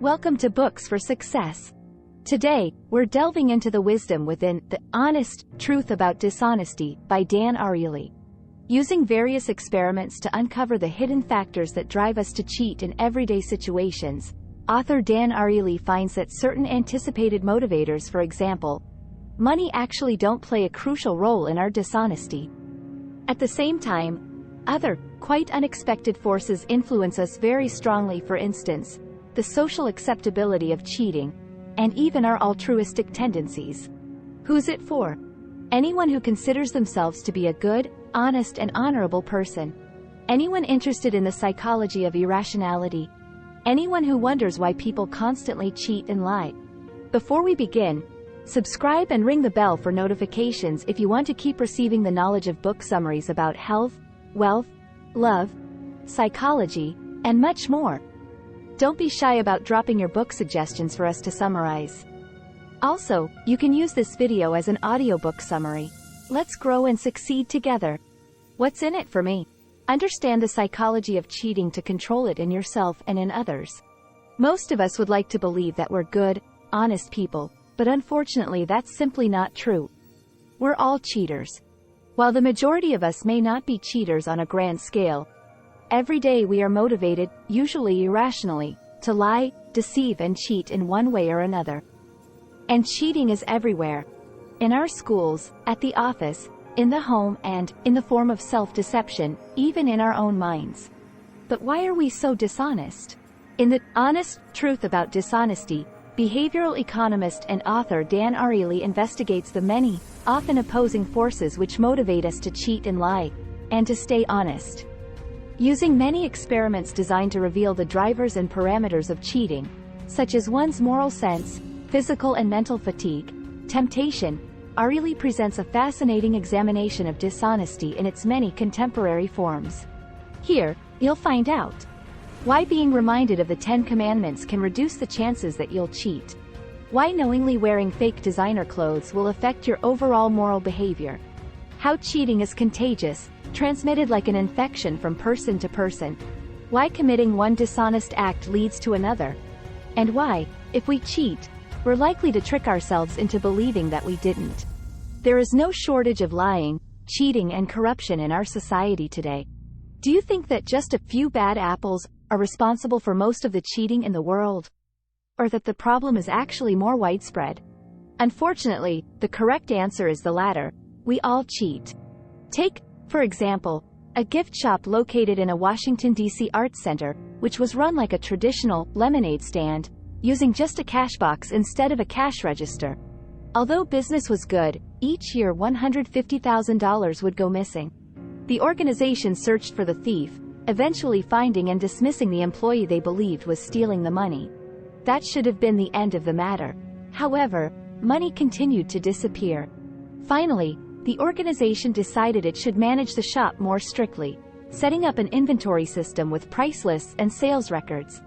Welcome to Books for Success. Today, we're delving into the wisdom within The Honest Truth About Dishonesty by Dan Ariely. Using various experiments to uncover the hidden factors that drive us to cheat in everyday situations, author Dan Ariely finds that certain anticipated motivators, for example, money, actually don't play a crucial role in our dishonesty. At the same time, other, quite unexpected forces influence us very strongly, for instance, the social acceptability of cheating, and even our altruistic tendencies. Who's it for? Anyone who considers themselves to be a good, honest and honorable person. Anyone interested in the psychology of irrationality. Anyone who wonders why people constantly cheat and lie. Before we begin, subscribe and ring the bell for notifications if you want to keep receiving the knowledge of book summaries about health, wealth, love, psychology, and much more. Don't be shy about dropping your book suggestions for us to summarize. Also, you can use this video as an audiobook summary. Let's grow and succeed together. What's in it for me? Understand the psychology of cheating to control it in yourself and in others. Most of us would like to believe that we're good, honest people, but unfortunately that's simply not true. We're all cheaters. While the majority of us may not be cheaters on a grand scale, every day we are motivated, usually irrationally, to lie, deceive and cheat in one way or another. And cheating is everywhere. In our schools, at the office, in the home and, in the form of self-deception, even in our own minds. But why are we so dishonest? In The Honest Truth About Dishonesty, behavioral economist and author Dan Ariely investigates the many, often opposing forces which motivate us to cheat and lie, and to stay honest. Using many experiments designed to reveal the drivers and parameters of cheating, such as one's moral sense, physical and mental fatigue, temptation, Ariely presents a fascinating examination of dishonesty in its many contemporary forms. Here, you'll find out why being reminded of the 10 Commandments can reduce the chances that you'll cheat, why knowingly wearing fake designer clothes will affect your overall moral behavior, how cheating is contagious, transmitted like an infection from person to person, why committing one dishonest act leads to another, and why, if we cheat, we're likely to trick ourselves into believing that we didn't. There is no shortage of lying, cheating and corruption in our society today. Do you think that just a few bad apples are responsible for most of the cheating in the world? Or that the problem is actually more widespread? Unfortunately, the correct answer is the latter. We all cheat. Take, for example, a gift shop located in a Washington, D.C. arts center, which was run like a traditional lemonade stand, using just a cash box instead of a cash register. Although business was good, each year $150,000 would go missing. The organization searched for the thief, eventually finding and dismissing the employee they believed was stealing the money. That should have been the end of the matter. However, money continued to disappear. Finally, the organization decided it should manage the shop more strictly, setting up an inventory system with price lists and sales records.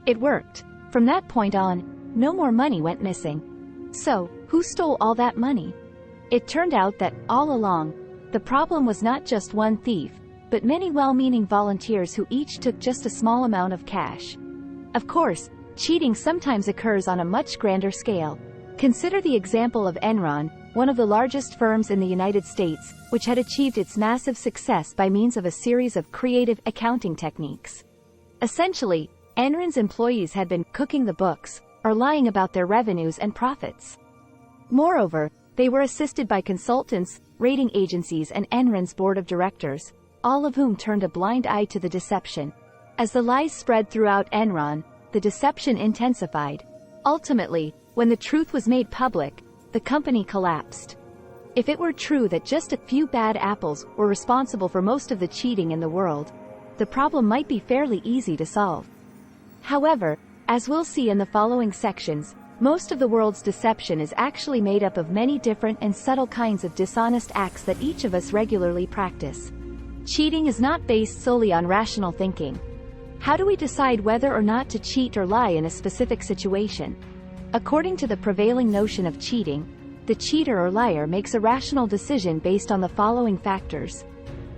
It worked. From that point on, no more money went missing. So, who stole all that money? It turned out that, all along, the problem was not just one thief, but many well-meaning volunteers who each took just a small amount of cash. Of course, cheating sometimes occurs on a much grander scale. Consider the example of Enron, one of the largest firms in the United States, which had achieved its massive success by means of a series of creative accounting techniques. Essentially, Enron's employees had been cooking the books, or lying about their revenues and profits. Moreover, they were assisted by consultants, rating agencies and Enron's board of directors, all of whom turned a blind eye to the deception. As the lies spread throughout Enron, the deception intensified. Ultimately, when the truth was made public, the company collapsed. If it were true that just a few bad apples were responsible for most of the cheating in the world, the problem might be fairly easy to solve. However, as we'll see in the following sections, most of the world's deception is actually made up of many different and subtle kinds of dishonest acts that each of us regularly practice. Cheating is not based solely on rational thinking. How do we decide whether or not to cheat or lie in a specific situation? According to the prevailing notion of cheating, the cheater or liar makes a rational decision based on the following factors.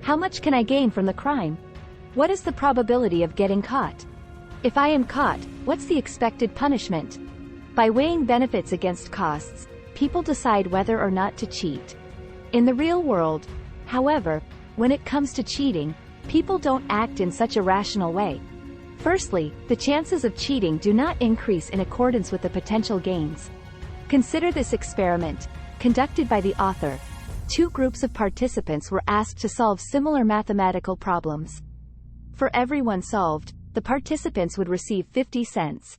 How much can I gain from the crime? What is the probability of getting caught? If I am caught, what's the expected punishment? By weighing benefits against costs, people decide whether or not to cheat. In the real world, however, when it comes to cheating, people don't act in such a rational way. Firstly, the chances of cheating do not increase in accordance with the potential gains. Consider this experiment, conducted by the author. Two groups of participants were asked to solve similar mathematical problems. For every one solved, the participants would receive 50 cents.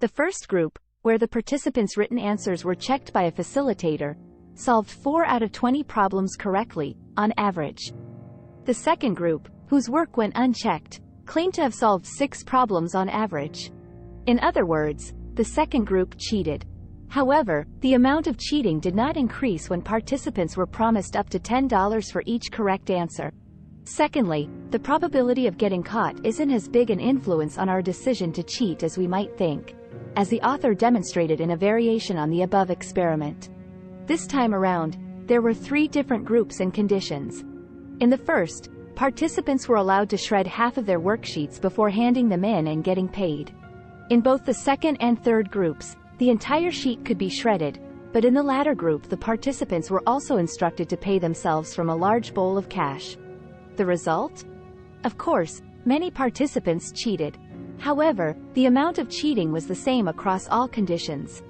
The first group, where the participants' written answers were checked by a facilitator, solved 4 out of 20 problems correctly, on average. The second group, whose work went unchecked, claimed to have solved 6 problems on average. In other words, the second group cheated. However, the amount of cheating did not increase when participants were promised up to $10 for each correct answer. Secondly, the probability of getting caught isn't as big an influence on our decision to cheat as we might think, as the author demonstrated in a variation on the above experiment. This time around, there were 3 different groups and conditions. In the first, participants were allowed to shred half of their worksheets before handing them in and getting paid. In both the second and third groups, the entire sheet could be shredded, but in the latter group the participants were also instructed to pay themselves from a large bowl of cash. The result? Of course, many participants cheated. However, the amount of cheating was the same across all conditions.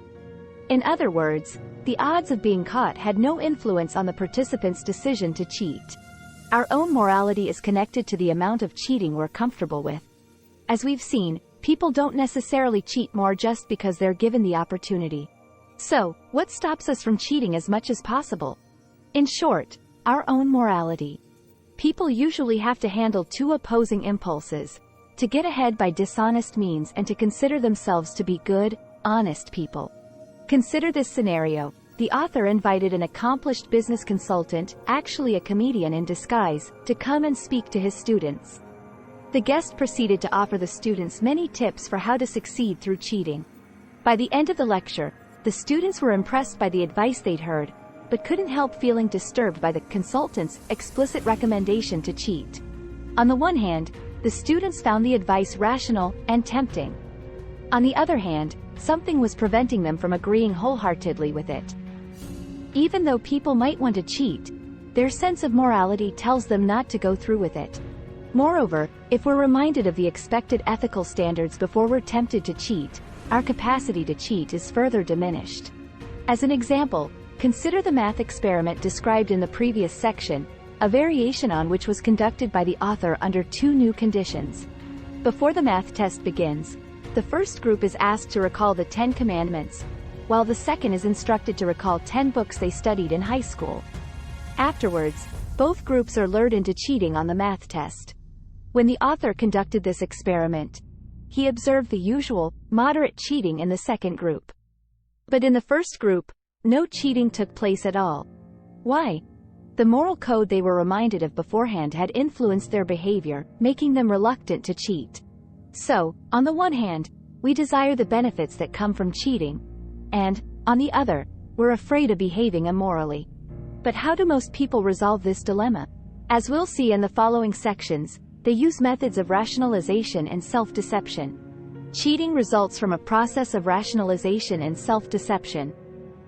In other words, the odds of being caught had no influence on the participants' decision to cheat. Our own morality is connected to the amount of cheating we're comfortable with. As we've seen, people don't necessarily cheat more just because they're given the opportunity. So, what stops us from cheating as much as possible? In short, our own morality. People usually have to handle 2 opposing impulses: to get ahead by dishonest means and to consider themselves to be good, honest people. Consider this scenario. The author invited an accomplished business consultant, actually a comedian in disguise, to come and speak to his students. The guest proceeded to offer the students many tips for how to succeed through cheating. By the end of the lecture, the students were impressed by the advice they'd heard, but couldn't help feeling disturbed by the consultant's explicit recommendation to cheat. On the one hand, the students found the advice rational and tempting. On the other hand, something was preventing them from agreeing wholeheartedly with it. Even though people might want to cheat, their sense of morality tells them not to go through with it. Moreover, if we're reminded of the expected ethical standards before we're tempted to cheat, our capacity to cheat is further diminished. As an example, consider the math experiment described in the previous section, a variation on which was conducted by the author under 2 new conditions. Before the math test begins, the first group is asked to recall the 10 commandments, while the second is instructed to recall 10 books they studied in high school. Afterwards, both groups are lured into cheating on the math test. When the author conducted this experiment, he observed the usual, moderate cheating in the second group. But in the first group, no cheating took place at all. Why? The moral code they were reminded of beforehand had influenced their behavior, making them reluctant to cheat. So, on the one hand, we desire the benefits that come from cheating, and, on the other, we're afraid of behaving immorally. But how do most people resolve this dilemma? As we'll see in the following sections, they use methods of rationalization and self-deception. Cheating results from a process of rationalization and self-deception.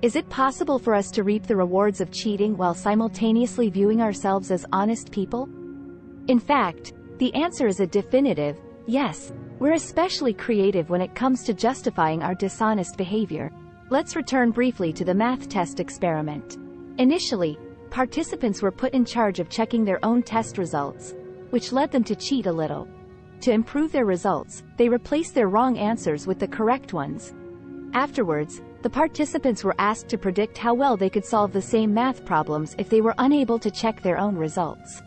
Is it possible for us to reap the rewards of cheating while simultaneously viewing ourselves as honest people? In fact, the answer is a definitive yes. We're especially creative when it comes to justifying our dishonest behavior. Let's return briefly to the math test experiment. Initially, participants were put in charge of checking their own test results, which led them to cheat a little. To improve their results, they replaced their wrong answers with the correct ones. Afterwards, the participants were asked to predict how well they could solve the same math problems if they were unable to check their own results.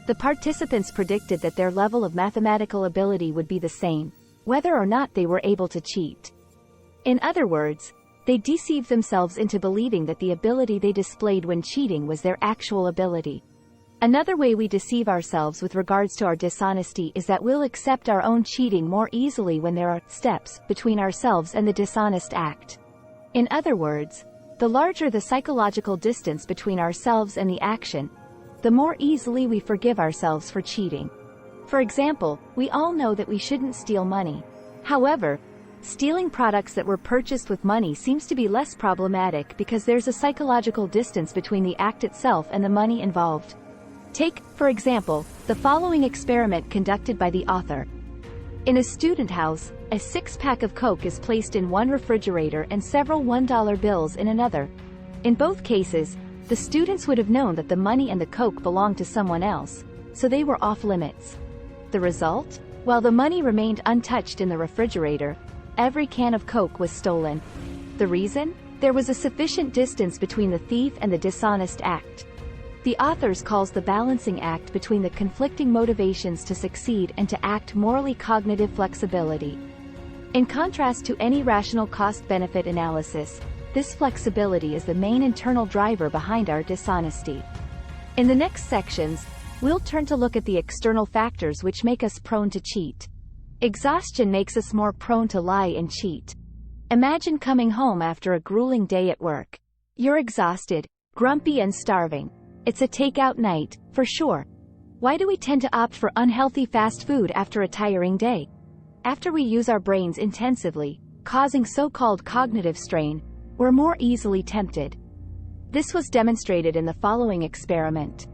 The participants predicted that their level of mathematical ability would be the same, whether or not they were able to cheat. In other words, they deceived themselves into believing that the ability they displayed when cheating was their actual ability. Another way we deceive ourselves with regards to our dishonesty is that we'll accept our own cheating more easily when there are steps between ourselves and the dishonest act. In other words, the larger the psychological distance between ourselves and the action, the more easily we forgive ourselves for cheating. For example, we all know that we shouldn't steal money. However, stealing products that were purchased with money seems to be less problematic because there's a psychological distance between the act itself and the money involved. Take, for example, the following experiment conducted by the author. In a student house, a 6-pack of Coke is placed in one refrigerator and several $1 bills in another. In both cases, the students would have known that the money and the Coke belonged to someone else, so they were off limits. The result? While the money remained untouched in the refrigerator, every can of Coke was stolen. The reason? There was a sufficient distance between the thief and the dishonest act. The authors calls the balancing act between the conflicting motivations to succeed and to act morally cognitive flexibility. In contrast to any rational cost-benefit analysis, this flexibility is the main internal driver behind our dishonesty. In the next sections, we'll turn to look at the external factors which make us prone to cheat. Exhaustion makes us more prone to lie and cheat. Imagine coming home after a grueling day at work. You're exhausted, grumpy and starving. It's a takeout night, for sure. Why do we tend to opt for unhealthy fast food after a tiring day? After we use our brains intensively, causing so-called cognitive strain, we're more easily tempted. This was demonstrated in the following experiment.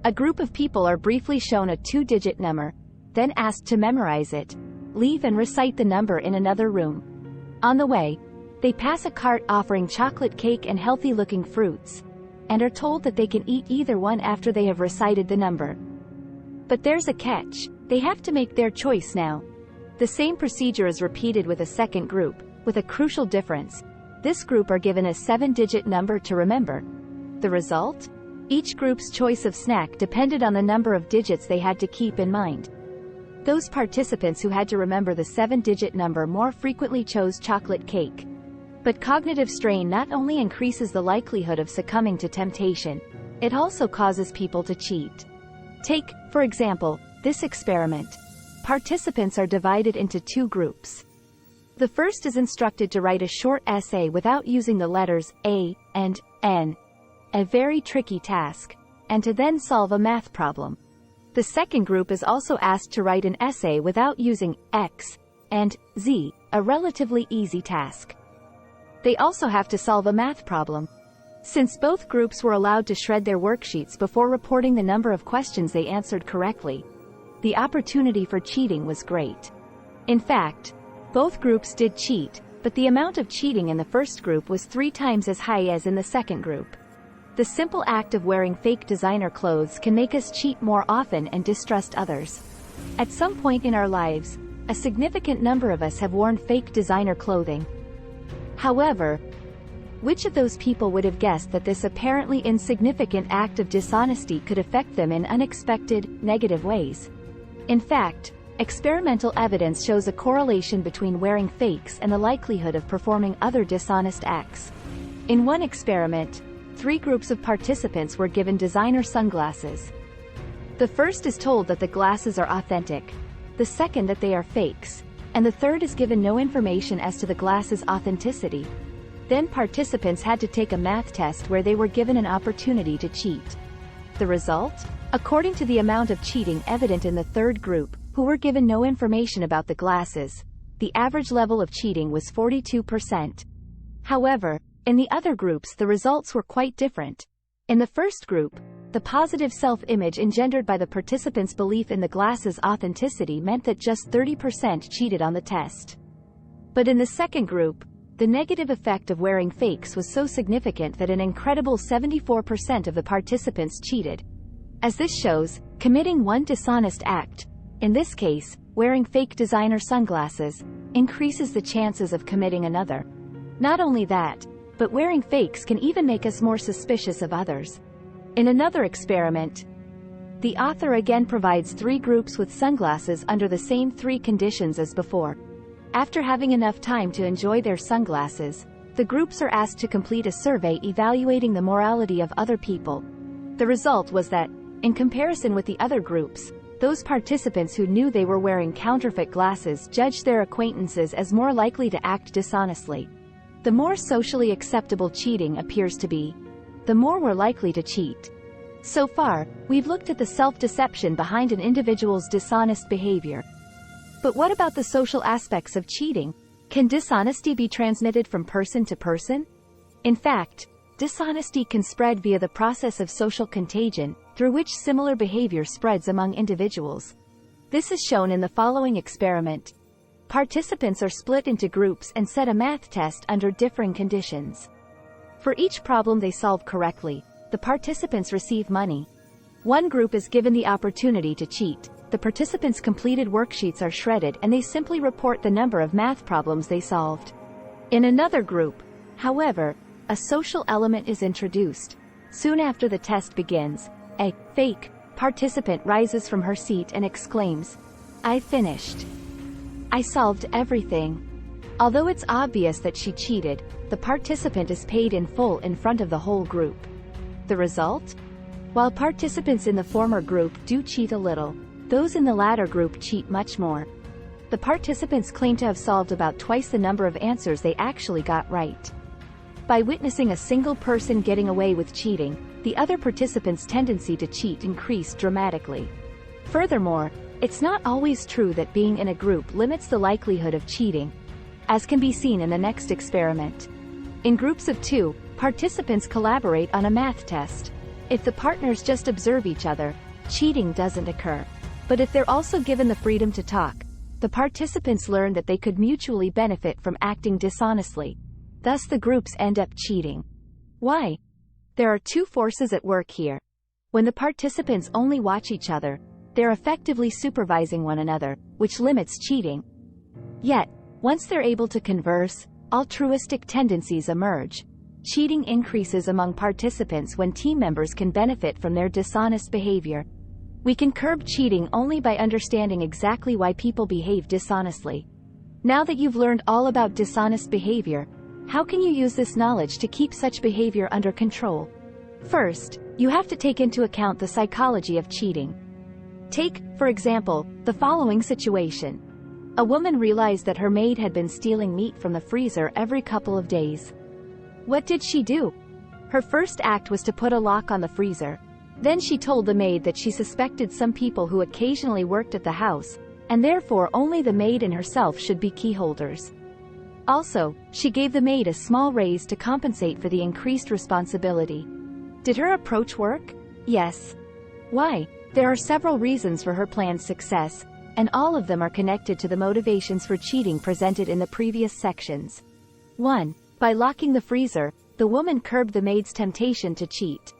A group of people are briefly shown a 2-digit number, then asked to memorize it, leave and recite the number in another room. On the way, they pass a cart offering chocolate cake and healthy-looking fruits, and are told that they can eat either one after they have recited the number. But there's a catch. They have to make their choice now. The same procedure is repeated with a second group, with a crucial difference. This group are given a 7-digit number to remember. The result? Each group's choice of snack depended on the number of digits they had to keep in mind. Those participants who had to remember the 7-digit number more frequently chose chocolate cake. But cognitive strain not only increases the likelihood of succumbing to temptation, it also causes people to cheat. Take, for example, this experiment. Participants are divided into 2 groups. The first is instructed to write a short essay without using the letters A and N, a very tricky task, and to then solve a math problem. The second group is also asked to write an essay without using X and Z, a relatively easy task. They also have to solve a math problem. Since both groups were allowed to shred their worksheets before reporting the number of questions they answered correctly, the opportunity for cheating was great. In fact, both groups did cheat, but the amount of cheating in the first group was 3 times as high as in the second group. The simple act of wearing fake designer clothes can make us cheat more often and distrust others. At some point in our lives, a significant number of us have worn fake designer clothing. However, which of those people would have guessed that this apparently insignificant act of dishonesty could affect them in unexpected, negative ways? In fact, experimental evidence shows a correlation between wearing fakes and the likelihood of performing other dishonest acts. In one experiment, 3 groups of participants were given designer sunglasses. The first is told that the glasses are authentic, the second that they are fakes, and the third is given no information as to the glasses' authenticity. Then participants had to take a math test where they were given an opportunity to cheat. The result? According to the amount of cheating evident in the third group, who were given no information about the glasses, the average level of cheating was 42%. However, in the other groups the results were quite different. In the first group, the positive self-image engendered by the participants' belief in the glasses' authenticity meant that just 30% cheated on the test. But in the second group, the negative effect of wearing fakes was so significant that an incredible 74% of the participants cheated. As this shows, committing one dishonest act, in this case, wearing fake designer sunglasses, increases the chances of committing another. Not only that, but wearing fakes can even make us more suspicious of others. In another experiment, the author again provides 3 groups with sunglasses under the same 3 conditions as before. After having enough time to enjoy their sunglasses, the groups are asked to complete a survey evaluating the morality of other people. The result was that, in comparison with the other groups, those participants who knew they were wearing counterfeit glasses judged their acquaintances as more likely to act dishonestly. The more socially acceptable cheating appears to be, the more we're likely to cheat. So far, we've looked at the self-deception behind an individual's dishonest behavior. But what about the social aspects of cheating? Can dishonesty be transmitted from person to person? In fact, dishonesty can spread via the process of social contagion, through which similar behavior spreads among individuals. This is shown in the following experiment. Participants are split into groups and set a math test under differing conditions. For each problem they solve correctly, the participants receive money. One group is given the opportunity to cheat. The participants' completed worksheets are shredded and they simply report the number of math problems they solved. In another group, however, a social element is introduced. Soon after the test begins, a fake participant rises from her seat and exclaims, "I finished. I solved everything." Although it's obvious that she cheated, the participant is paid in full in front of the whole group. The result? While participants in the former group do cheat a little, those in the latter group cheat much more. The participants claim to have solved about twice the number of answers they actually got right. By witnessing a single person getting away with cheating, the other participants' tendency to cheat increased dramatically. Furthermore, it's not always true that being in a group limits the likelihood of cheating, as can be seen in the next experiment. In groups of 2, participants collaborate on a math test. If the partners just observe each other, cheating doesn't occur. But if they're also given the freedom to talk, the participants learn that they could mutually benefit from acting dishonestly. Thus the groups end up cheating. Why? There are two forces at work here. When the participants only watch each other, they're effectively supervising one another, which limits cheating. Yet, once they're able to converse, altruistic tendencies emerge. Cheating increases among participants when team members can benefit from their dishonest behavior. We can curb cheating only by understanding exactly why people behave dishonestly. Now that you've learned all about dishonest behavior, how can you use this knowledge to keep such behavior under control? First, you have to take into account the psychology of cheating. Take, for example, the following situation. A woman realized that her maid had been stealing meat from the freezer every couple of days. What did she do? Her first act was to put a lock on the freezer. Then she told the maid that she suspected some people who occasionally worked at the house, and therefore only the maid and herself should be key holders. Also, she gave the maid a small raise to compensate for the increased responsibility. Did her approach work? Yes. Why? There are several reasons for her plan's success, and all of them are connected to the motivations for cheating presented in the previous sections. 1. By locking the freezer, the woman curbed the maid's temptation to cheat.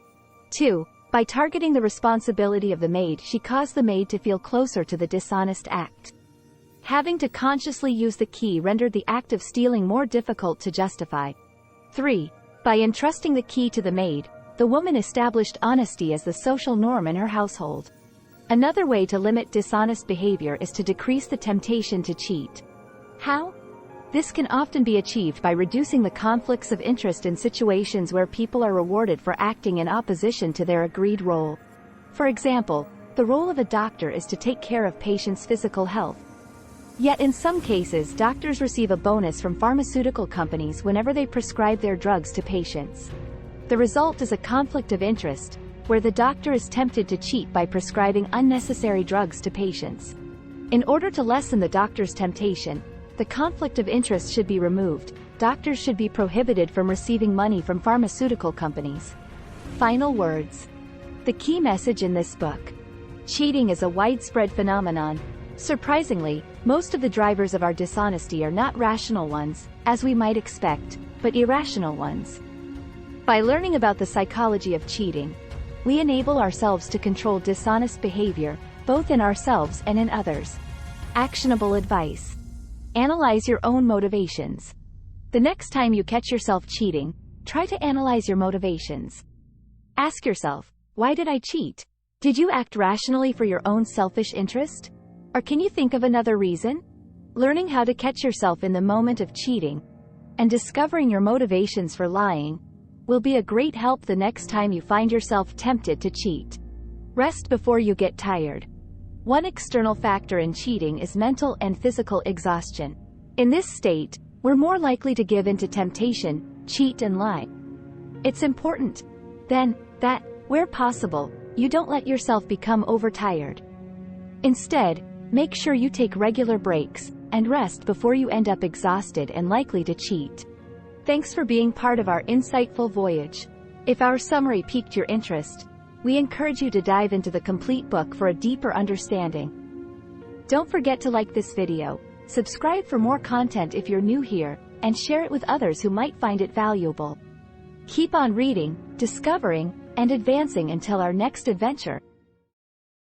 2. By targeting the responsibility of the maid, she caused the maid to feel closer to the dishonest act. Having to consciously use the key rendered the act of stealing more difficult to justify. 3. By entrusting the key to the maid, the woman established honesty as the social norm in her household. Another way to limit dishonest behavior is to decrease the temptation to cheat. How? This can often be achieved by reducing the conflicts of interest in situations where people are rewarded for acting in opposition to their agreed role. For example, the role of a doctor is to take care of patients' physical health. Yet in some cases, doctors receive a bonus from pharmaceutical companies whenever they prescribe their drugs to patients. The result is a conflict of interest, where the doctor is tempted to cheat by prescribing unnecessary drugs to patients. In order to lessen the doctor's temptation, the conflict of interest should be removed. Doctors should be prohibited from receiving money from pharmaceutical companies. Final words. The key message in this book. Cheating is a widespread phenomenon. Surprisingly, most of the drivers of our dishonesty are not rational ones, as we might expect, but irrational ones. By learning about the psychology of cheating, we enable ourselves to control dishonest behavior, both in ourselves and in others. Actionable advice. Analyze your own motivations. The next time you catch yourself cheating, try to analyze your motivations. Ask yourself, why did I cheat? Did you act rationally for your own selfish interest? Or can you think of another reason? Learning how to catch yourself in the moment of cheating, and discovering your motivations for lying, will be a great help the next time you find yourself tempted to cheat. Rest before you get tired. One external factor in cheating is mental and physical exhaustion. In this state, we're more likely to give in to temptation, cheat and lie. It's important, then, that, where possible, you don't let yourself become overtired. Instead, Make sure you take regular breaks and rest before you end up exhausted and likely to cheat. Thanks for being part of our insightful voyage. If our summary piqued your interest, we encourage you to dive into the complete book for a deeper understanding. Don't forget to like this video, subscribe for more content if you're new here, and share it with others who might find it valuable. Keep on reading, discovering, and advancing until our next adventure.